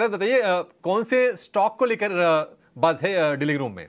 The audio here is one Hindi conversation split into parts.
शरद बताइए कौन से स्टॉक को लेकर बज़ है डीलिंग रूम में?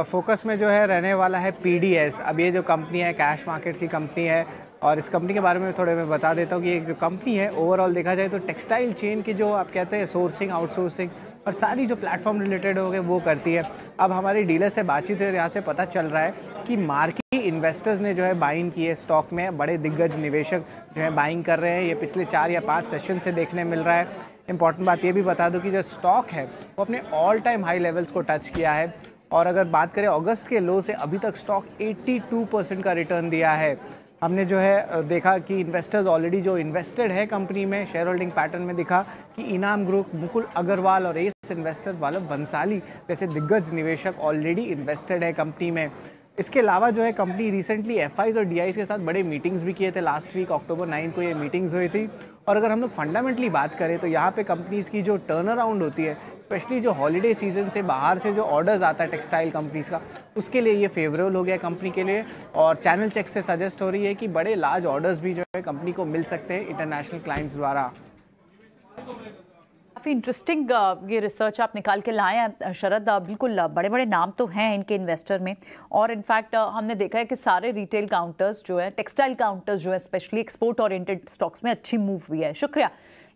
फोकस में जो है रहने वाला है पीडीएस। अब ये जो कंपनी है कैश मार्केट की कंपनी है और इस कंपनी के बारे में थोड़े मैं बता देता हूँ कि एक जो कंपनी है ओवरऑल देखा जाए तो टेक्सटाइल चेन की जो आप कहते हैं सोर्सिंग आउटसोर्सिंग और सारी जो प्लेटफॉर्म रिलेटेड हो गए वो करती है। अब हमारी डीलर से बातचीत है, यहाँ से पता चल रहा है कि मार्केट इन्वेस्टर्स ने जो है बाइंग की है स्टॉक में। बड़े दिग्गज निवेशक जो है बाइंग कर रहे हैं, ये पिछले 4 या 5 सेशन से देखने मिल रहा है। इंपॉर्टेंट बात ये भी बता दूं कि जो स्टॉक है वो अपने ऑल टाइम हाई लेवल्स को टच किया है और अगर बात करें अगस्त के लो से अभी तक स्टॉक 82% का रिटर्न दिया है। हमने जो है देखा कि इन्वेस्टर्स ऑलरेडी जो इन्वेस्टेड है कंपनी में शेयर होल्डिंग पैटर्न में दिखा कि इनाम ग्रुप, मुकुल अग्रवाल और एस इन्वेस्टर वल्लभ बंसाली जैसे दिग्गज निवेशक ऑलरेडी इन्वेस्टेड है कंपनी में। इसके अलावा जो है कंपनी रिसेंटली एफआईज और डीआईज के साथ बड़े मीटिंग्स भी किए थे। लास्ट वीक अक्टूबर 9 को ये मीटिंग्स हुई थी। और अगर हम लोग फंडामेंटली बात करें तो यहाँ पे कंपनीज़ की जो टर्न अराउंड होती है, स्पेशली जो हॉलीडे सीजन से बाहर से जो ऑर्डर्स आता है टेक्सटाइल कंपनीज़ का, उसके लिए ये फेवरेबल हो गया कंपनी के लिए। और चैनल चेक से सजेस्ट हो रही है कि बड़े लार्ज ऑर्डर्स भी जो है कंपनी को मिल सकते हैं इंटरनेशनल क्लाइंट्स द्वारा। काफ़ी इंटरेस्टिंग ये रिसर्च आप निकाल के लाए हैं शरद। बिल्कुल बड़े बड़े नाम तो हैं इनके इन्वेस्टर में और इनफैक्ट हमने देखा है कि सारे रिटेल काउंटर्स जो है, टेक्सटाइल काउंटर्स जो है, स्पेशली एक्सपोर्ट ओरिएंटेड स्टॉक्स में अच्छी मूव भी है। शुक्रिया।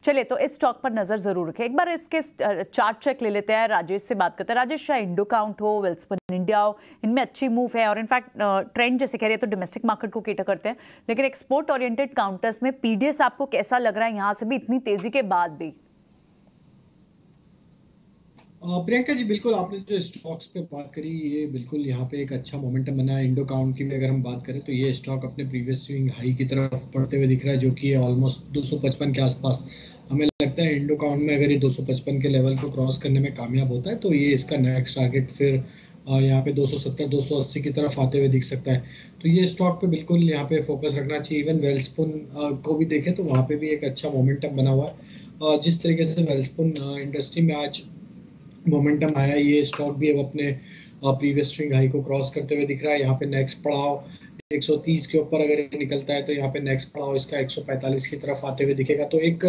चलिए तो इस स्टॉक पर नज़र ज़रूर रखें। एक बार इसके चार्ट चेक ले लेते हैं। राजेश से बात करते हैं। राजेश, शायद इंडो काउंट हो, वेल्सपन इंडिया हो, इनमें अच्छी मूव है और इनफैक्ट ट्रेंड जैसे कह रहे हैं तो डोमेस्टिक मार्केट को केटर करते हैं, लेकिन एक्सपोर्ट ओरिएंटेड काउंटर्स में पीडीएस आपको कैसा लग रहा है यहाँ से भी इतनी तेज़ी के बाद भी? प्रियंका जी, बिल्कुल आपने जो स्टॉक्स पे बात करी, ये बिल्कुल यहाँ पे एक अच्छा मोमेंटम बना है। इंडो काउंट की भी अगर हम बात करें तो ये स्टॉक अपने प्रीवियस स्विंग हाई की तरफ बढ़ते हुए दिख रहा है, जो कि ऑलमोस्ट 255 के आसपास। हमें लगता है इंडो काउंट में अगर ये 255 के लेवल को क्रॉस करने में कामयाब होता है तो ये इसका नेक्स्ट टारगेट फिर यहाँ पे 270 280 की तरफ आते हुए दिख सकता है। तो ये स्टॉक पे बिल्कुल यहाँ पे फोकस रखना चाहिए। इवन वेल्सपुन को भी देखें तो वहाँ पे भी एक अच्छा मोमेंटम बना हुआ है। जिस तरीके से वेल्सपुन इंडस्ट्री में आज मोमेंटम आया, ये स्टॉक भी अब अपने प्रीवियस स्विंग हाई को क्रॉस करते हुए दिख रहा है। यहाँ पे नेक्स्ट पड़ाव 130 के ऊपर अगर ये निकलता है तो यहाँ पे नेक्स्ट पड़ाव इसका 145 की तरफ आते हुए दिखेगा। तो एक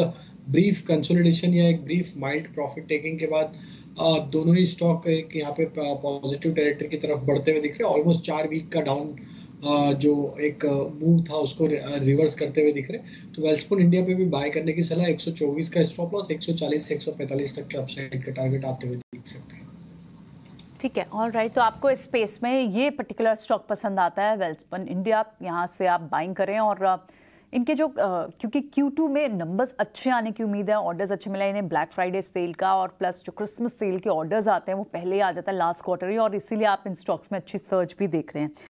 ब्रीफ कंसोलिडेशन या एक ब्रीफ माइल्ड प्रॉफिट टेकिंग के बाद दोनों ही स्टॉक एक यहाँ पे पॉजिटिव टेरिटरी की तरफ बढ़ते हुए दिख रहे हैं। ऑलमोस्ट 4 वीक का डाउन जो एक मूव था उसको रिवर्स करते हुए दिख रहे। तो वेल्सपुन इंडिया पे भी बाय करने की सलाह। 124 का स्टॉप लॉस, 140 से 145 तक के अपसाइड के टारगेट आते हुए दिख सकते हैं। ठीक है, ऑल राइट। तो आपको इस स्पेस में ये पर्टिकुलर स्टॉक पसंद आता है वेल्सपन इंडिया, यहाँ से आप बाइंग करें। और इनके जो क्योंकि Q2 में नंबर्स अच्छे आने की उम्मीद है, ऑर्डर्स अच्छे मिले इन्हें ब्लैक फ्राइडे सेल का, और प्लस जो क्रिसमस सेल के ऑर्डर्स आते हैं वो पहले ही आ जाता है लास्ट क्वार्टर ही, और इसीलिए आप इन स्टॉक्स में अच्छी सर्च भी देख रहे हैं।